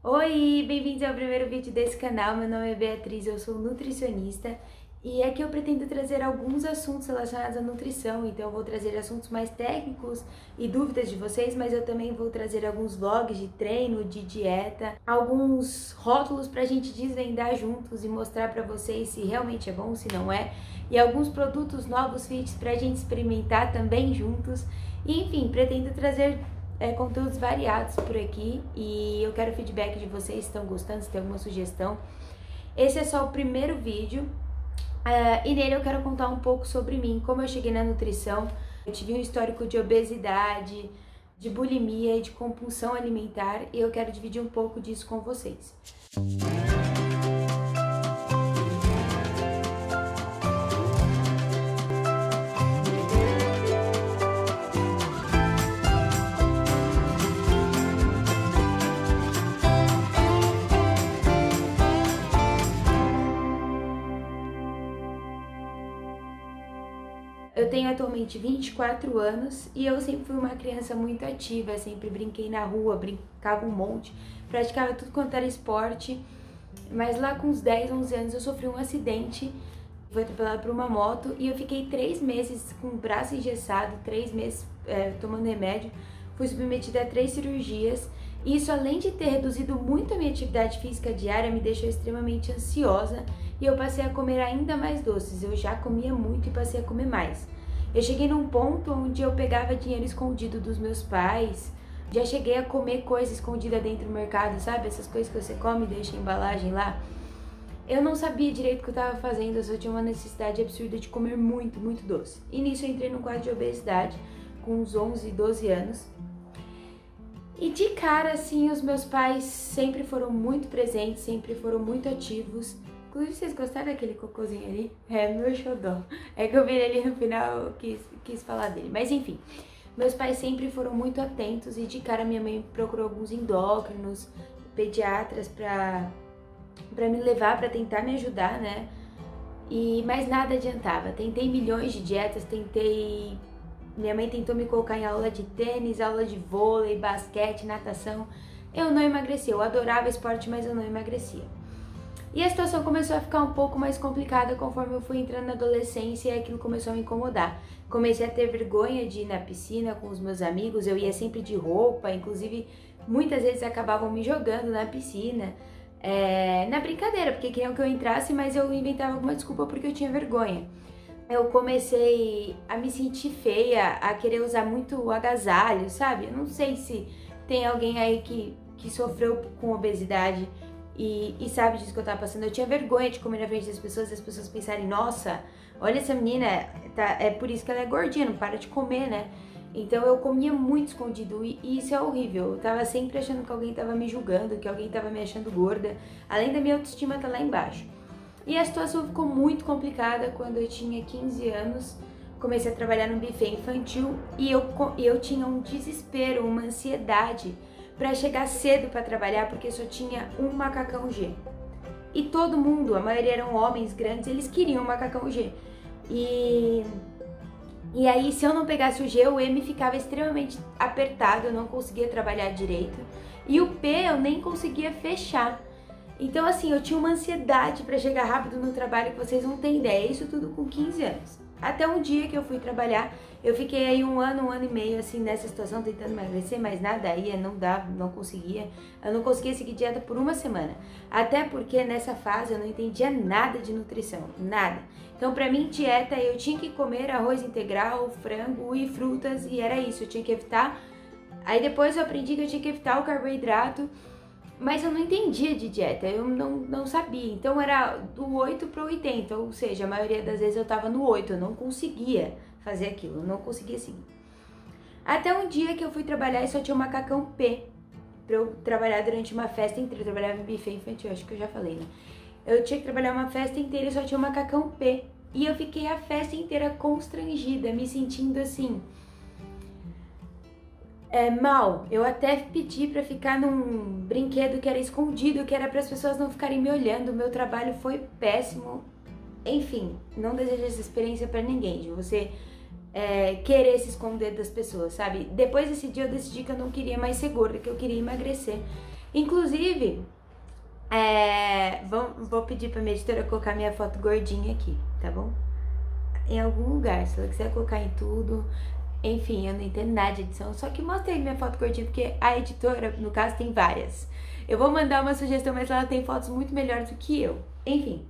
Oi, bem-vindos ao primeiro vídeo desse canal. Meu nome é Beatriz, eu sou nutricionista e aqui eu pretendo trazer alguns assuntos relacionados à nutrição. Então eu vou trazer assuntos mais técnicos e dúvidas de vocês, mas eu também vou trazer alguns vlogs de treino, de dieta, alguns rótulos pra gente desvendar juntos e mostrar pra vocês se realmente é bom, se não é, e alguns produtos novos fits pra gente experimentar também juntos. E, enfim, pretendo trazer conteúdos variados por aqui e eu quero feedback de vocês, se estão gostando, se tem alguma sugestão. Esse é só o primeiro vídeo e nele eu quero contar um pouco sobre mim, como eu cheguei na nutrição. Eu tive um histórico de obesidade, de bulimia e de compulsão alimentar e eu quero dividir um pouco disso com vocês. Eu tenho atualmente 24 anos e eu sempre fui uma criança muito ativa, sempre brinquei na rua, brincava um monte, praticava tudo quanto era esporte, mas lá com uns 10, 11 anos eu sofri um acidente, fui atropelada por uma moto e eu fiquei 3 meses com o braço engessado, 3 meses tomando remédio, fui submetida a 3 cirurgias. Isso, além de ter reduzido muito a minha atividade física diária, me deixou extremamente ansiosa e eu passei a comer ainda mais doces. Eu já comia muito e passei a comer mais. Eu cheguei num ponto onde eu pegava dinheiro escondido dos meus pais, já cheguei a comer coisa escondida dentro do mercado, sabe? Essas coisas que você come e deixa a embalagem lá. Eu não sabia direito o que eu estava fazendo, eu só tinha uma necessidade absurda de comer muito, muito doce. E nisso eu entrei num quadro de obesidade com uns 11, 12 anos. E de cara, assim, os meus pais sempre foram muito presentes, sempre foram muito ativos. Inclusive, vocês gostaram daquele cocôzinho ali? É meu xodó. É que eu vi ele ali no final, eu quis falar dele. Mas enfim, meus pais sempre foram muito atentos e de cara minha mãe procurou alguns endócrinos, pediatras pra me levar, pra tentar me ajudar, né? Mas nada adiantava. Tentei milhões de dietas, minha mãe tentou me colocar em aula de tênis, aula de vôlei, basquete, natação. Eu não emagreci, eu adorava esporte, mas eu não emagrecia. E a situação começou a ficar um pouco mais complicada conforme eu fui entrando na adolescência e aquilo começou a me incomodar. Comecei a ter vergonha de ir na piscina com os meus amigos, eu ia sempre de roupa, inclusive muitas vezes acabavam me jogando na piscina, na brincadeira, porque queriam que eu entrasse, mas eu inventava alguma desculpa porque eu tinha vergonha. Eu comecei a me sentir feia, a querer usar muito agasalho, sabe? Eu não sei se tem alguém aí que sofreu com obesidade e sabe disso que eu tava passando. Eu tinha vergonha de comer na frente das pessoas e as pessoas pensarem, nossa, olha essa menina, é por isso que ela é gordinha, não para de comer, né? Então eu comia muito escondido e isso é horrível. Eu tava sempre achando que alguém tava me julgando, que alguém tava me achando gorda, além da minha autoestima tá lá embaixo. E a situação ficou muito complicada quando eu tinha 15 anos, comecei a trabalhar num buffet infantil e eu tinha um desespero, uma ansiedade para chegar cedo para trabalhar porque só tinha um macacão G. E todo mundo, a maioria eram homens grandes, eles queriam um macacão G. E aí se eu não pegasse o G, o M ficava extremamente apertado, eu não conseguia trabalhar direito. E o P eu nem conseguia fechar. Então, assim, eu tinha uma ansiedade pra chegar rápido no trabalho que vocês não têm ideia, isso tudo com 15 anos. Até um dia que eu fui trabalhar, eu fiquei aí um ano e meio, assim, nessa situação, tentando emagrecer, mas nada ia, não dava, não conseguia. Eu não conseguia seguir dieta por uma semana. Até porque nessa fase eu não entendia nada de nutrição, nada. Então, pra mim, dieta, eu tinha que comer arroz integral, frango e frutas, e era isso, eu tinha que evitar. Aí depois eu aprendi que eu tinha que evitar o carboidrato, mas eu não entendia de dieta, eu não sabia, então era do 8 para 80, ou seja, a maioria das vezes eu tava no 8, eu não conseguia fazer aquilo, eu não conseguia seguir. Até um dia que eu fui trabalhar e só tinha um macacão P, pra eu trabalhar durante uma festa inteira, eu trabalhava em buffet infantil, acho que eu já falei, né? Eu tinha que trabalhar uma festa inteira e só tinha um macacão P, e eu fiquei a festa inteira constrangida, me sentindo assim... mal, eu até pedi pra ficar num brinquedo que era escondido, que era para as pessoas não ficarem me olhando, o meu trabalho foi péssimo. Enfim, não desejo essa experiência pra ninguém, de você querer se esconder das pessoas, sabe? Depois desse dia eu decidi que eu não queria mais ser gorda, que eu queria emagrecer. Inclusive, vou pedir pra minha editora colocar minha foto gordinha aqui, tá bom? Em algum lugar, se ela quiser colocar em tudo. Enfim, eu não entendo nada de edição, só que mostrei minha foto gordinha, porque a editora, no caso, tem várias. Eu vou mandar uma sugestão, mas ela tem fotos muito melhores do que eu. Enfim,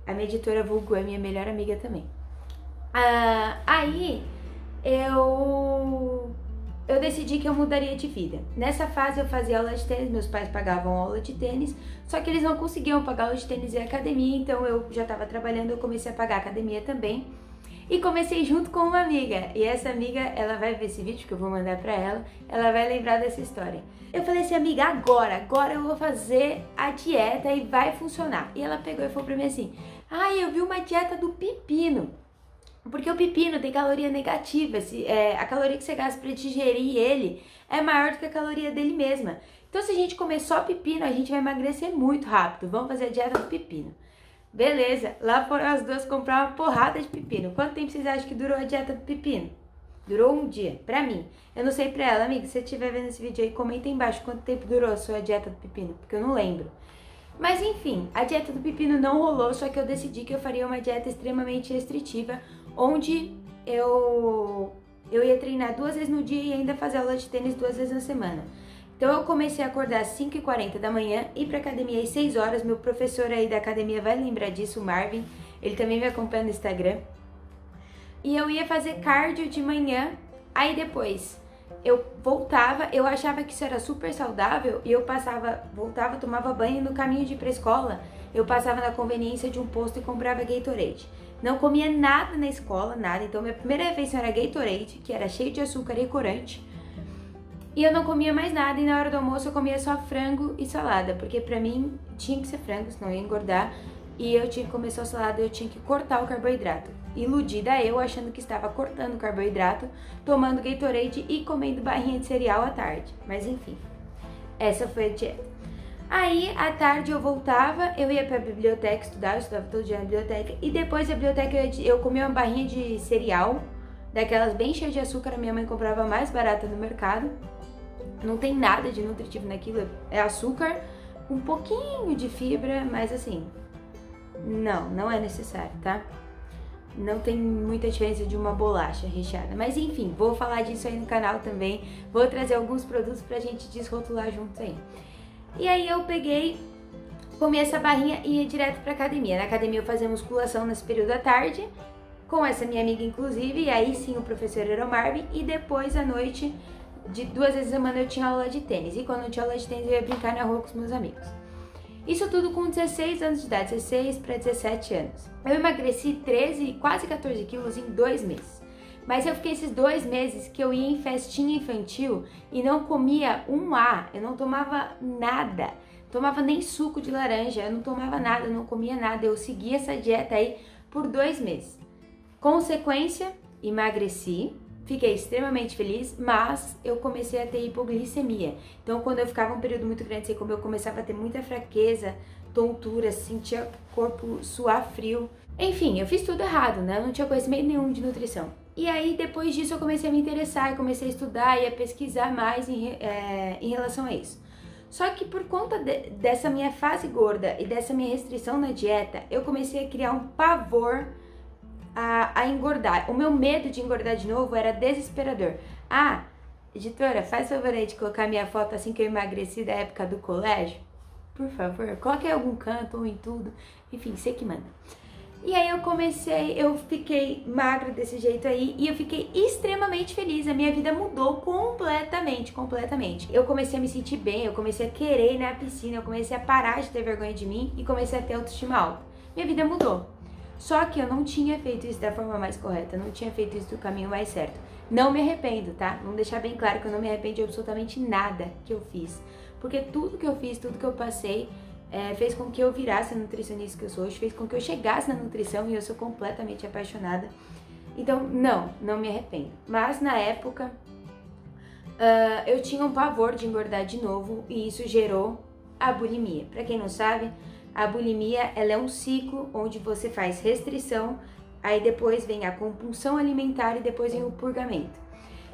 a minha editora vulgo é minha melhor amiga também. Aí, eu decidi que eu mudaria de vida. Nessa fase eu fazia aula de tênis, meus pais pagavam aula de tênis, só que eles não conseguiam pagar aula de tênis e academia, então eu já estava trabalhando, eu comecei a pagar academia também. E comecei junto com uma amiga, e essa amiga, ela vai ver esse vídeo que eu vou mandar pra ela vai lembrar dessa história. Eu falei assim, amiga, agora eu vou fazer a dieta e vai funcionar. E ela pegou e falou pra mim assim, eu vi uma dieta do pepino. Porque o pepino tem caloria negativa, a caloria que você gasta para digerir ele é maior do que a caloria dele mesma. Então se a gente comer só pepino, a gente vai emagrecer muito rápido. Vamos fazer a dieta do pepino. Beleza, lá foram as duas comprar uma porrada de pepino. Quanto tempo vocês acham que durou a dieta do pepino? Durou um dia, pra mim. Eu não sei pra ela, amiga, se você estiver vendo esse vídeo aí, comenta aí embaixo quanto tempo durou a sua dieta do pepino, porque eu não lembro. Mas enfim, a dieta do pepino não rolou, só que eu decidi que eu faria uma dieta extremamente restritiva, onde eu ia treinar 2 vezes no dia e ainda fazer aula de tênis 2 vezes na semana. Então eu comecei a acordar às 5h40 da manhã, ir pra academia às 6 horas, meu professor aí da academia vai lembrar disso, o Marvin, ele também me acompanha no Instagram. E eu ia fazer cardio de manhã, aí depois eu voltava, eu achava que isso era super saudável, e eu voltava, tomava banho no caminho de ir pra escola, eu passava na conveniência de um posto e comprava Gatorade. Não comia nada na escola, nada, então minha primeira refeição era Gatorade, que era cheio de açúcar e corante, e eu não comia mais nada, e na hora do almoço eu comia só frango e salada, porque pra mim tinha que ser frango, senão eu ia engordar, e eu tinha que comer só salada, eu tinha que cortar o carboidrato. Iludida eu, achando que estava cortando o carboidrato, tomando Gatorade e comendo barrinha de cereal à tarde. Mas enfim, essa foi a dieta. Aí, à tarde eu voltava, eu ia pra biblioteca estudar, eu estudava todo dia na biblioteca, e depois da biblioteca eu comia uma barrinha de cereal, daquelas bem cheias de açúcar, a minha mãe comprava mais barata no mercado. Não tem nada de nutritivo naquilo, é açúcar, um pouquinho de fibra, mas assim, não é necessário, tá? Não tem muita diferença de uma bolacha recheada. Mas enfim, vou falar disso aí no canal também. Vou trazer alguns produtos pra gente desrotular juntos aí. E aí eu peguei, comi essa barrinha e ia direto pra academia. Na academia eu fazia musculação nesse período da tarde, com essa minha amiga inclusive, e aí sim o professor era o Marvin. E depois à noite, de 2 vezes a semana eu tinha aula de tênis. E quando eu tinha aula de tênis eu ia brincar na rua com os meus amigos. Isso tudo com 16 anos de idade, 16 para 17 anos. Eu emagreci 13, quase 14 quilos em 2 meses. Mas eu fiquei esses 2 meses que eu ia em festinha infantil e não comia eu não tomava nada. Tomava nem suco de laranja, eu não tomava nada, eu não comia nada. Eu segui essa dieta aí por 2 meses. Consequência, emagreci. Fiquei extremamente feliz, mas eu comecei a ter hipoglicemia. Então, quando eu ficava um período muito grande sem comer, eu começava a ter muita fraqueza, tontura, sentia o corpo suar frio. Enfim, eu fiz tudo errado, né? Eu não tinha conhecimento nenhum de nutrição. E aí, depois disso, eu comecei a me interessar, eu comecei a estudar e a pesquisar mais em relação a isso. Só que por conta dessa minha fase gorda e dessa minha restrição na dieta, eu comecei a criar um pavor a engordar. O meu medo de engordar de novo era desesperador. Editora, faz favor aí de colocar minha foto assim que eu emagreci da época do colégio. Por favor, coloque em algum canto ou em tudo. Enfim, você que manda. E aí eu fiquei magra desse jeito aí e eu fiquei extremamente feliz. A minha vida mudou completamente. Eu comecei a me sentir bem, eu comecei a querer ir na piscina, eu comecei a parar de ter vergonha de mim e comecei a ter autoestima alta. Minha vida mudou. Só que eu não tinha feito isso da forma mais correta, não tinha feito isso do caminho mais certo. Não me arrependo, tá? Vamos deixar bem claro que eu não me arrependo de absolutamente nada que eu fiz. Porque tudo que eu fiz, tudo que eu passei, fez com que eu virasse a nutricionista que eu sou hoje, fez com que eu chegasse na nutrição e eu sou completamente apaixonada. Então, não me arrependo. Mas na época, eu tinha um pavor de engordar de novo e isso gerou a bulimia. Pra quem não sabe, a bulimia ela é um ciclo onde você faz restrição, aí depois vem a compulsão alimentar e depois vem o purgamento.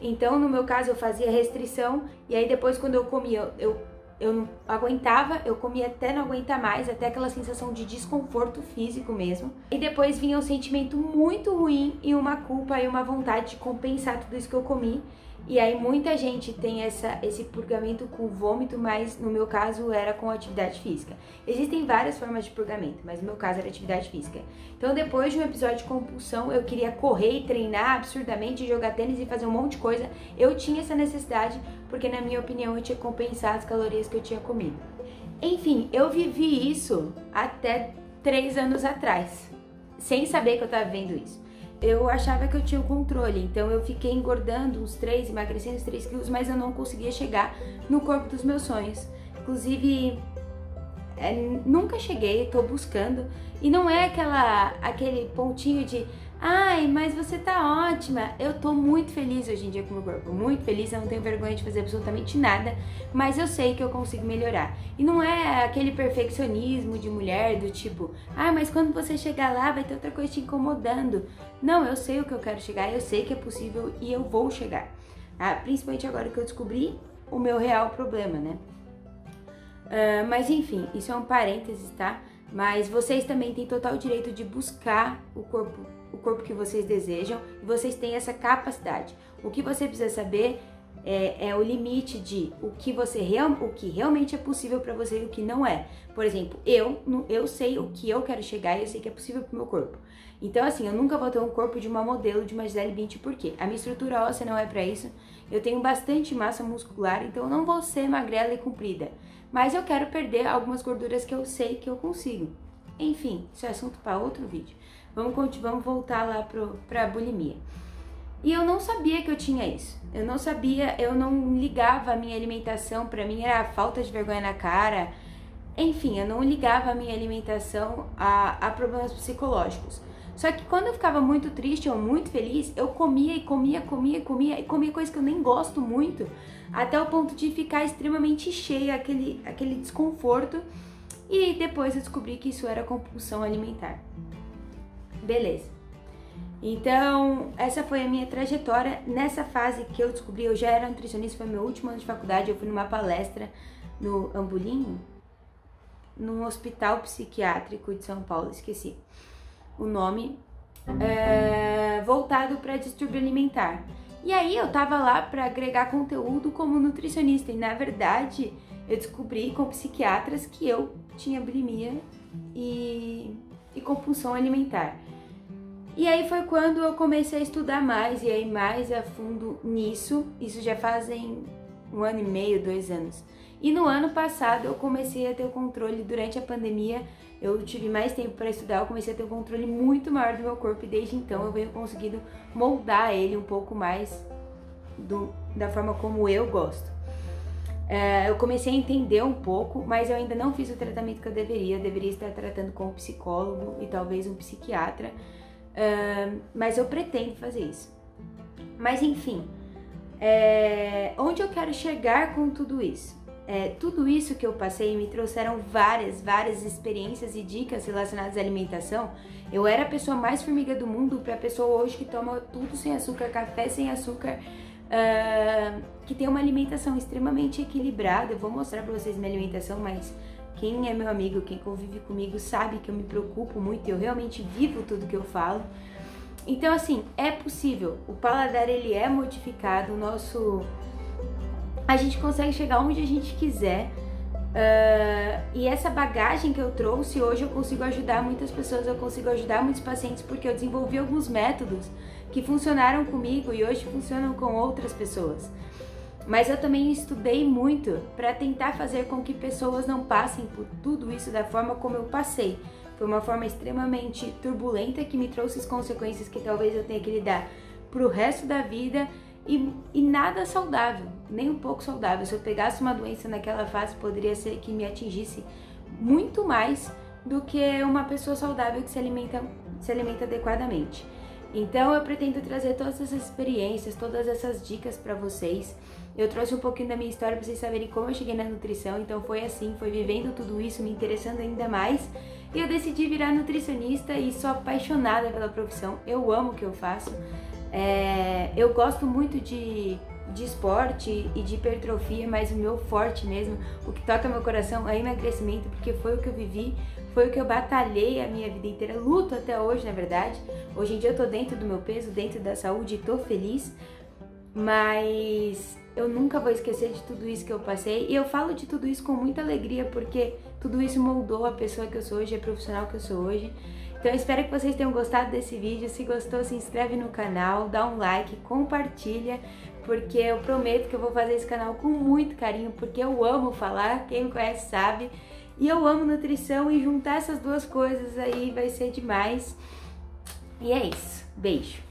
Então, no meu caso, eu fazia restrição e aí depois quando eu comia, eu eu não aguentava, eu comia até não aguentar mais, até aquela sensação de desconforto físico mesmo. E depois vinha um sentimento muito ruim e uma culpa e uma vontade de compensar tudo isso que eu comi. E aí muita gente tem esse purgamento com vômito, mas no meu caso era com atividade física. Existem várias formas de purgamento, mas no meu caso era atividade física. Então depois de um episódio de compulsão, eu queria correr e treinar absurdamente, jogar tênis e fazer um monte de coisa. Eu tinha essa necessidade, porque na minha opinião eu tinha compensado as calorias que eu tinha comido. Enfim, eu vivi isso até 3 anos atrás, sem saber que eu estava vivendo isso. Eu achava que eu tinha o controle, então eu fiquei engordando uns 3, emagrecendo uns 3 quilos, mas eu não conseguia chegar no corpo dos meus sonhos. Inclusive, nunca cheguei, tô buscando, e não é aquele pontinho de ai, mas você tá ótima. Eu tô muito feliz hoje em dia com o meu corpo, muito feliz, eu não tenho vergonha de fazer absolutamente nada, mas eu sei que eu consigo melhorar. E não é aquele perfeccionismo de mulher do tipo, ah, mas quando você chegar lá vai ter outra coisa te incomodando. Não, eu sei o que eu quero chegar, eu sei que é possível e eu vou chegar. Principalmente agora que eu descobri o meu real problema, né? Mas enfim, isso é um parênteses, tá? Mas vocês também têm total direito de buscar o corpo que vocês desejam, e vocês têm essa capacidade. O que você precisa saber é o limite de o que realmente é possível para você e o que não é. Por exemplo, eu sei o que eu quero chegar e eu sei que é possível pro meu corpo. Então assim, eu nunca vou ter um corpo de uma modelo de uma Gisele Bündchen, por quê? A minha estrutura óssea não é para isso. Eu tenho bastante massa muscular, então eu não vou ser magrela e comprida. Mas eu quero perder algumas gorduras que eu sei que eu consigo. Enfim, isso é assunto para outro vídeo. Vamos voltar lá pra bulimia. E eu não sabia que eu tinha isso. Eu não sabia, eu não ligava a minha alimentação, pra mim era falta de vergonha na cara. Enfim, eu não ligava a minha alimentação a problemas psicológicos. Só que quando eu ficava muito triste ou muito feliz, eu comia coisas que eu nem gosto muito, até o ponto de ficar extremamente cheia, aquele desconforto. E depois eu descobri que isso era compulsão alimentar. Beleza. Então, essa foi a minha trajetória. Nessa fase que eu descobri, eu já era nutricionista, foi meu último ano de faculdade, eu fui numa palestra no Ambulinho, num hospital psiquiátrico de São Paulo, esqueci o nome, voltado para distúrbio alimentar. E aí eu tava lá para agregar conteúdo como nutricionista, e na verdade eu descobri com psiquiatras que eu tinha bulimia e compulsão alimentar. E aí foi quando eu comecei a estudar mais, e aí mais a fundo nisso. Isso já fazem 1 ano e meio, 2 anos. E no ano passado eu comecei a ter o controle, durante a pandemia, eu tive mais tempo para estudar, eu comecei a ter um controle muito maior do meu corpo, e desde então eu venho conseguindo moldar ele um pouco mais da forma como eu gosto. Eu comecei a entender um pouco, mas eu ainda não fiz o tratamento que eu deveria estar tratando com um psicólogo e talvez um psiquiatra, mas eu pretendo fazer isso. Mas enfim, onde eu quero chegar com tudo isso? Tudo isso que eu passei me trouxeram várias experiências e dicas relacionadas à alimentação. Eu era a pessoa mais formiga do mundo para a pessoa hoje que toma tudo sem açúcar, café sem açúcar, que tem uma alimentação extremamente equilibrada. Eu vou mostrar para vocês minha alimentação, mas quem é meu amigo, quem convive comigo sabe que eu me preocupo muito, eu realmente vivo tudo que eu falo. Então assim, é possível, o paladar ele é modificado, a gente consegue chegar onde a gente quiser, e essa bagagem que eu trouxe, hoje eu consigo ajudar muitas pessoas, eu consigo ajudar muitos pacientes, porque eu desenvolvi alguns métodos que funcionaram comigo e hoje funcionam com outras pessoas. Mas eu também estudei muito para tentar fazer com que pessoas não passem por tudo isso da forma como eu passei. Foi uma forma extremamente turbulenta que me trouxe as consequências que talvez eu tenha que lidar pro resto da vida, e nada saudável, nem um pouco saudável. Se eu pegasse uma doença naquela fase, poderia ser que me atingisse muito mais do que uma pessoa saudável que se alimenta adequadamente. Então eu pretendo trazer todas essas experiências, todas essas dicas para vocês. Eu trouxe um pouquinho da minha história para vocês saberem como eu cheguei na nutrição. Então foi assim, foi vivendo tudo isso, me interessando ainda mais, e eu decidi virar nutricionista e sou apaixonada pela profissão. Eu amo o que eu faço. Eu gosto muito de de esporte e de hipertrofia, mas o meu forte mesmo, o que toca meu coração é emagrecimento, porque foi o que eu vivi, foi o que eu batalhei a minha vida inteira, luto até hoje, na verdade. Hoje em dia eu tô dentro do meu peso, dentro da saúde e tô feliz, mas eu nunca vou esquecer de tudo isso que eu passei, e eu falo de tudo isso com muita alegria, porque tudo isso moldou a pessoa que eu sou hoje, a profissional que eu sou hoje. Então eu espero que vocês tenham gostado desse vídeo. Se gostou, se inscreve no canal, dá um like, compartilha, porque eu prometo que eu vou fazer esse canal com muito carinho, porque eu amo falar, quem me conhece sabe, e eu amo nutrição, e juntar essas duas coisas aí vai ser demais. E é isso, beijo!